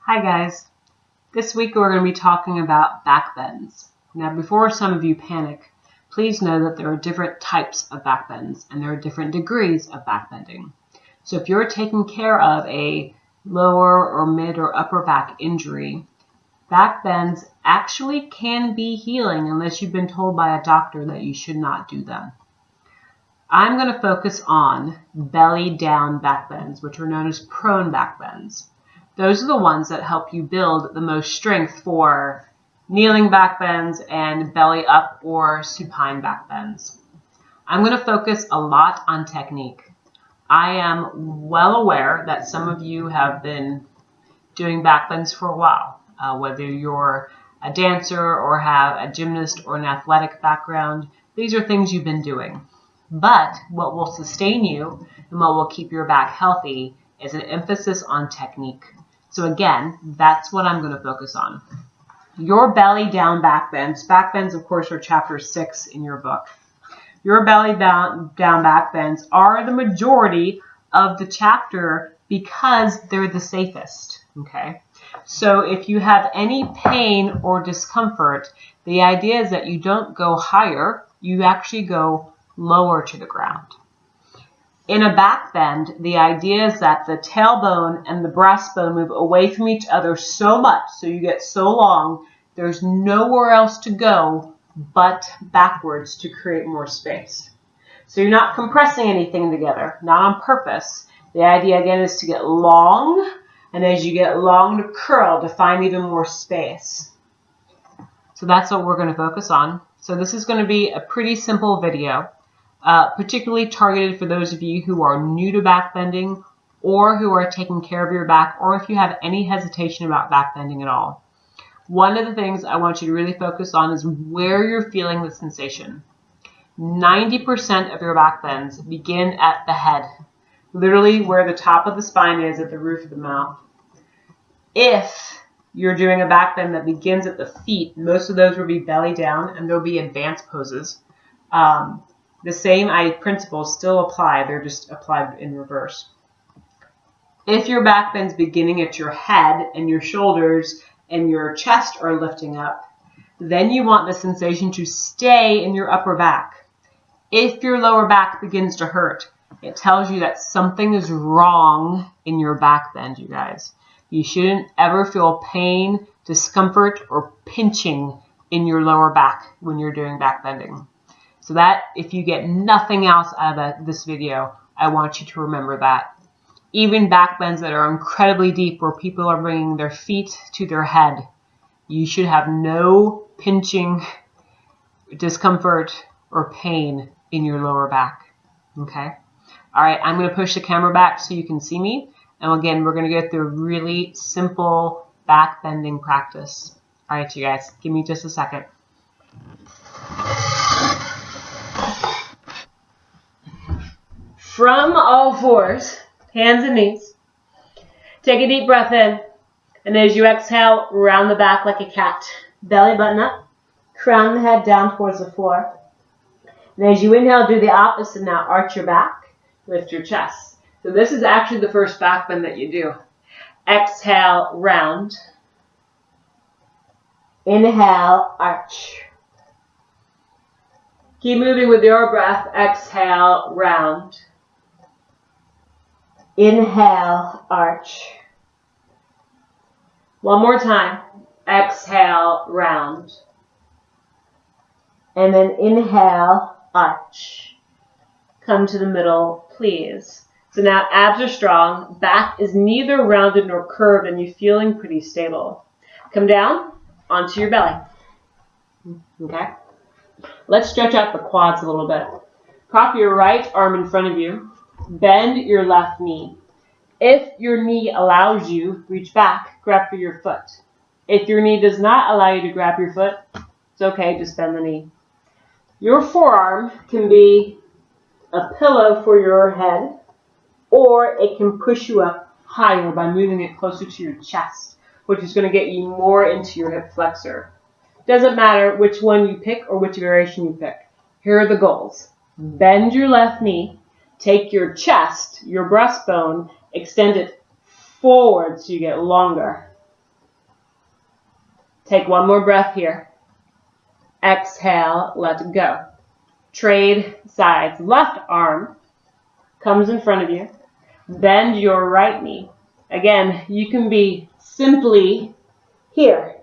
Hi guys. This week we're going to be talking about back bends. Now before some of you panic, please know that there are different types of back bends and there are different degrees of back bending. So if you're taking care of a lower or mid or upper back injury, back bends actually can be healing unless you've been told by a doctor that you should not do them. I'm going to focus on belly down back bends, which are known as prone back bends. Those are the ones that help you build the most strength for kneeling back bends and belly up or supine back bends. I'm going to focus a lot on technique. I am well aware that some of you have been doing back bends for a while, whether you're a dancer or have a gymnast or an athletic background. These are things you've been doing. But what will sustain you and what will keep your back healthy is an emphasis on technique. So again, that's what I'm going to focus on. Your belly down back bends. Back bends, of course, are chapter 6 in your book. Your belly down back bends are the majority of the chapter because they're the safest. Okay? So if you have any pain or discomfort, the idea is that you don't go higher, you actually go lower to the ground. In a back bend, the idea is that the tailbone and the breastbone move away from each other so much, so you get so long, there's nowhere else to go but backwards to create more space. So you're not compressing anything together, not on purpose. The idea again is to get long, and as you get long, to curl to find even more space. So that's what we're going to focus on. So this is going to be a pretty simple video. Particularly targeted for those of you who are new to back bending or who are taking care of your back, or if you have any hesitation about back bending at all. One of the things I want you to really focus on is where you're feeling the sensation. 90% of your back bends begin at the head, literally where the top of the spine is at the roof of the mouth. If you're doing a back bend that begins at the feet, most of those will be belly down and there'll be advanced poses. The same principles still apply, they're just applied in reverse. If your back bend's beginning at your head and your shoulders and your chest are lifting up, then you want the sensation to stay in your upper back. If your lower back begins to hurt, it tells you that something is wrong in your back bend, you guys. You shouldn't ever feel pain, discomfort, or pinching in your lower back when you're doing back bending. So that if you get nothing else out of this video, I want you to remember that. Even back bends that are incredibly deep where people are bringing their feet to their head, you should have no pinching, discomfort, or pain in your lower back. Okay? All right, I'm going to push the camera back so you can see me. And again, we're going to go through a really simple back bending practice. All right, you guys, give me just a second. From all fours, hands and knees, take a deep breath in, and as you exhale, round the back like a cat. Belly button up, crown the head down towards the floor. And as you inhale, do the opposite now. Arch your back, lift your chest. So this is actually the first back bend that you do. Exhale, round. Inhale, arch. Keep moving with your breath. Exhale, round. Inhale, arch. One more time. Exhale, round. And then inhale, arch. Come to the middle, please. So now abs are strong. Back is neither rounded nor curved, and you're feeling pretty stable. Come down onto your belly. Okay? Let's stretch out the quads a little bit. Prop your right arm in front of you. Bend your left knee. If your knee allows you, reach back, grab for your foot. If your knee does not allow you to grab your foot, it's okay, just bend the knee. Your forearm can be a pillow for your head, or it can push you up higher by moving it closer to your chest, which is going to get you more into your hip flexor. Doesn't matter which one you pick or which variation you pick. Here are the goals. Bend your left knee. Take your chest, your breastbone, extend it forward so you get longer. Take one more breath here. Exhale, let go. Trade sides. Left arm comes in front of you. Bend your right knee. Again, you can be simply here.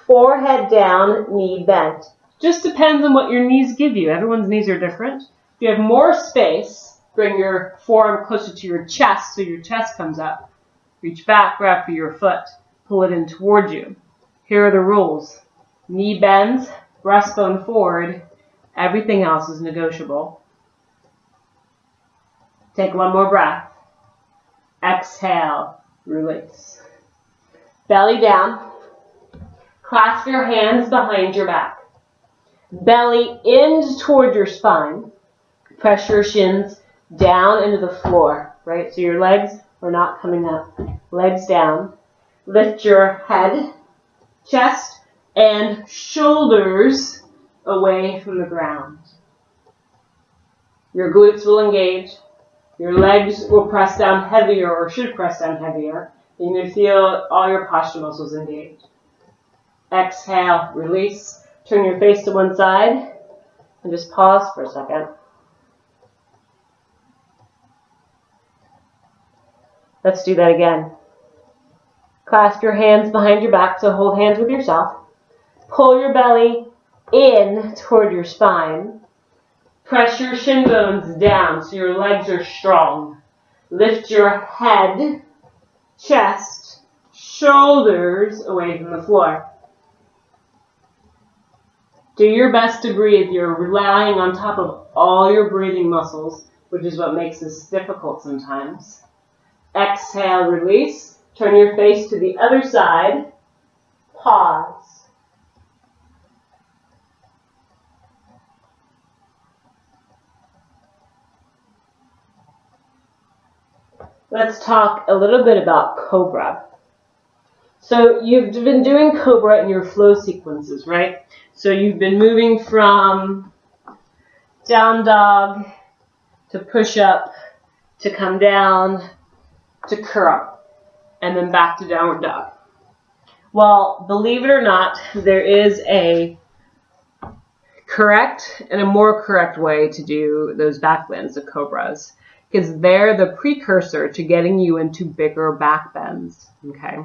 Forehead down, knee bent. Just depends on what your knees give you. Everyone's knees are different. If you have more space, bring your forearm closer to your chest so your chest comes up. Reach back, grab for your foot. Pull it in towards you. Here are the rules. Knee bends, breastbone forward. Everything else is negotiable. Take one more breath. Exhale, release. Belly down. Clasp your hands behind your back. Belly in toward your spine. Press your shins down into the floor, right? So your legs are not coming up. Legs down. Lift your head, chest, and shoulders away from the ground. Your glutes will engage. Your legs will press down heavier, or should press down heavier. You're going to feel all your posture muscles engaged. Exhale, release. Turn your face to one side and just pause for a second. Let's do that again. Clasp your hands behind your back, so hold hands with yourself. Pull your belly in toward your spine. Press your shin bones down so your legs are strong. Lift your head, chest, shoulders away from the floor. Do your best to breathe. You're relying on top of all your breathing muscles, which is what makes this difficult sometimes. Exhale, release. Turn your face to the other side. Pause. Let's talk a little bit about Cobra. So you've been doing Cobra in your flow sequences, right? So you've been moving from down dog to push up to come down to curl and then back to downward dog. Well, believe it or not, there is a correct and a more correct way to do those back bends, the Cobras, because they're the precursor to getting you into bigger back bends, okay?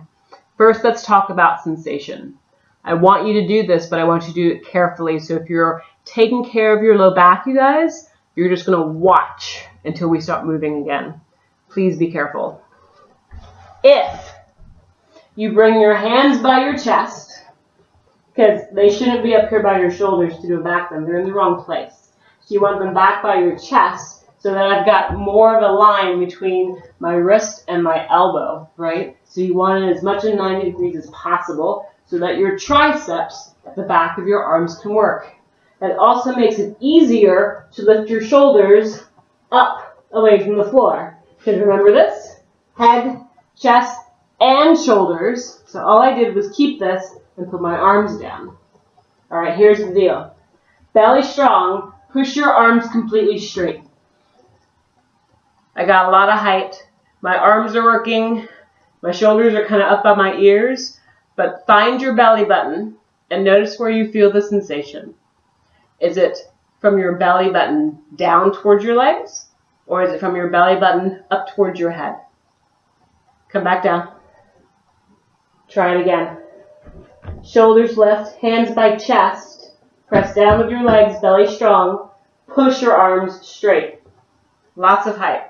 First, let's talk about sensation. I want you to do this, but I want you to do it carefully. So if you're taking care of your low back, you guys, you're just going to watch until we start moving again. Please be careful. If you bring your hands by your chest, because they shouldn't be up here by your shoulders to do a back bend. They're in the wrong place. So you want them back by your chest so that I've got more of a line between my wrist and my elbow, right? So you want it as much in 90 degrees as possible so that your triceps at the back of your arms can work. That also makes it easier to lift your shoulders up away from the floor. Because remember this? Head, chest, and shoulders. So all I did was keep this and put my arms down. All right, here's the deal. Belly strong, push your arms completely straight. I got a lot of height. My arms are working. My shoulders are kind of up by my ears. But find your belly button and notice where you feel the sensation. Is it from your belly button down towards your legs? Or is it from your belly button up towards your head? Come back down. Try it again. Shoulders lift, hands by chest. Press down with your legs, belly strong. Push your arms straight. Lots of height.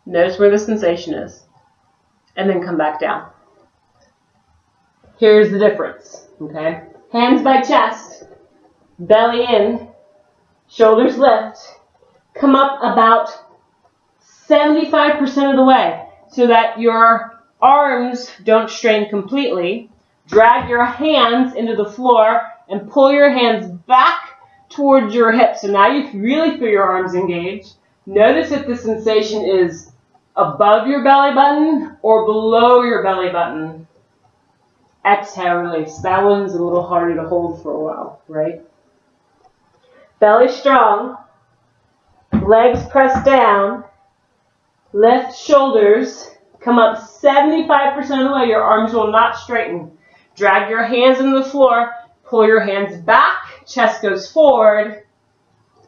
Notice where the sensation is. And then come back down. Here's the difference, okay? Hands by chest, belly in, shoulders lift. Come up about 75% of the way so that your arms don't strain completely. Drag your hands into the floor and pull your hands back towards your hips. So now you really feel your arms engaged. Notice if the sensation is above your belly button or below your belly button. Exhale, release. That one's a little harder to hold for a while, right? Belly strong. Legs pressed down. Lift shoulders. Come Come up 75% of the way. Your arms will not straighten. Drag your hands into the floor. Pull your hands back. Chest goes forward.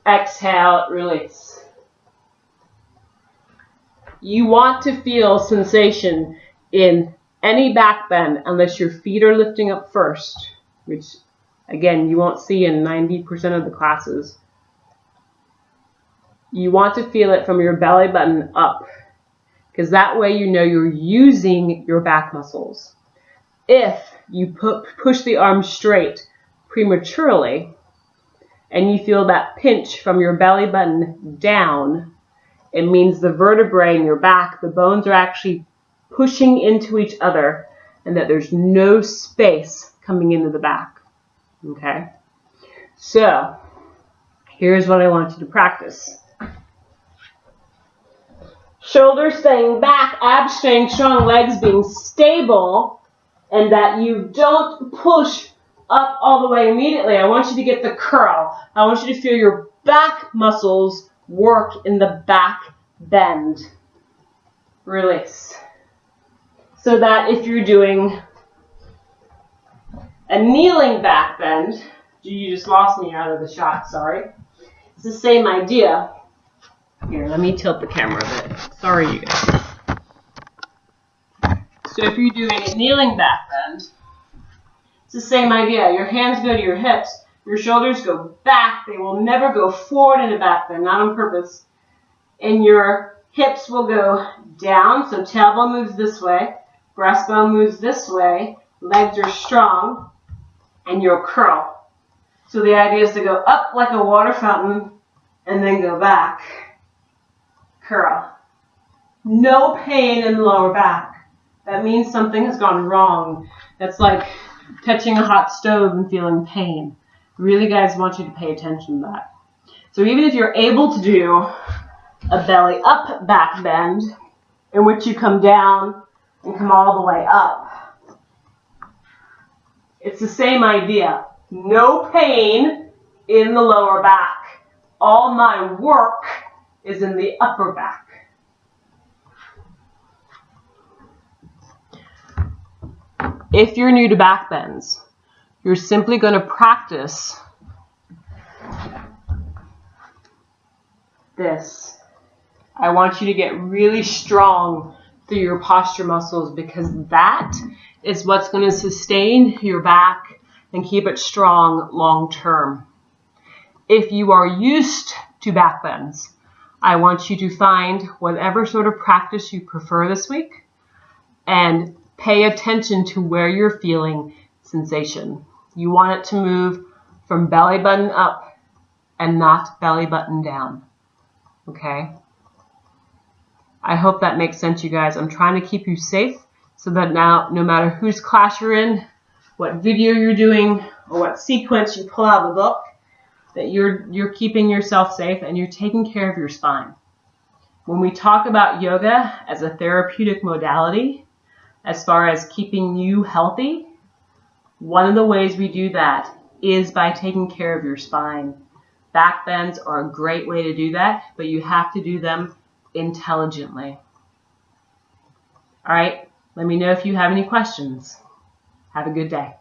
Exhale, release. You want to feel sensation in any back bend unless your feet are lifting up first, which again, you won't see in 90% of the classes. You want to feel it from your belly button up, because that way you know you're using your back muscles. If you push the arms straight prematurely and you feel that pinch from your belly button down, it means the vertebrae in your back, the bones are actually pushing into each other and that there's no space coming into the back. Okay? So, here's what I want you to practice. Shoulders staying back, abs staying strong, legs being stable, and that you don't push up all the way immediately. I want you to get the curl. I want you to feel your back muscles work in the back bend. Release. So that if you're doing a kneeling back bend, you just lost me out of the shot, sorry. It's the same idea. Here, let me tilt the camera a bit. Sorry, you guys. So if you're doing a kneeling back bend, it's the same idea. Your hands go to your hips. Your shoulders go back. They will never go forward in a back bend, not on purpose. And your hips will go down. So tailbone moves this way. Breastbone moves this way. Legs are strong. And you'll curl. So the idea is to go up like a water fountain and then go back. Curl. No pain in the lower back. That means something has gone wrong. That's like touching a hot stove and feeling pain. Really, guys, want you to pay attention to that. So even if you're able to do a belly up back bend, in which you come down and come all the way up, it's the same idea. No pain in the lower back. All my work is in the upper back. If you're new to back bends, you're simply going to practice this. I want you to get really strong through your posture muscles, because that is what's going to sustain your back and keep it strong long term. If you are used to back bends, I want you to find whatever sort of practice you prefer this week and pay attention to where you're feeling sensation. You want it to move from belly button up and not belly button down. Okay? I hope that makes sense, you guys. I'm trying to keep you safe so that now, no matter whose class you're in, what video you're doing, or what sequence you pull out of the book, that you're keeping yourself safe and you're taking care of your spine. When we talk about yoga as a therapeutic modality, as far as keeping you healthy, one of the ways we do that is by taking care of your spine. Back bends are a great way to do that, but you have to do them intelligently. All right, let me know if you have any questions. Have a good day.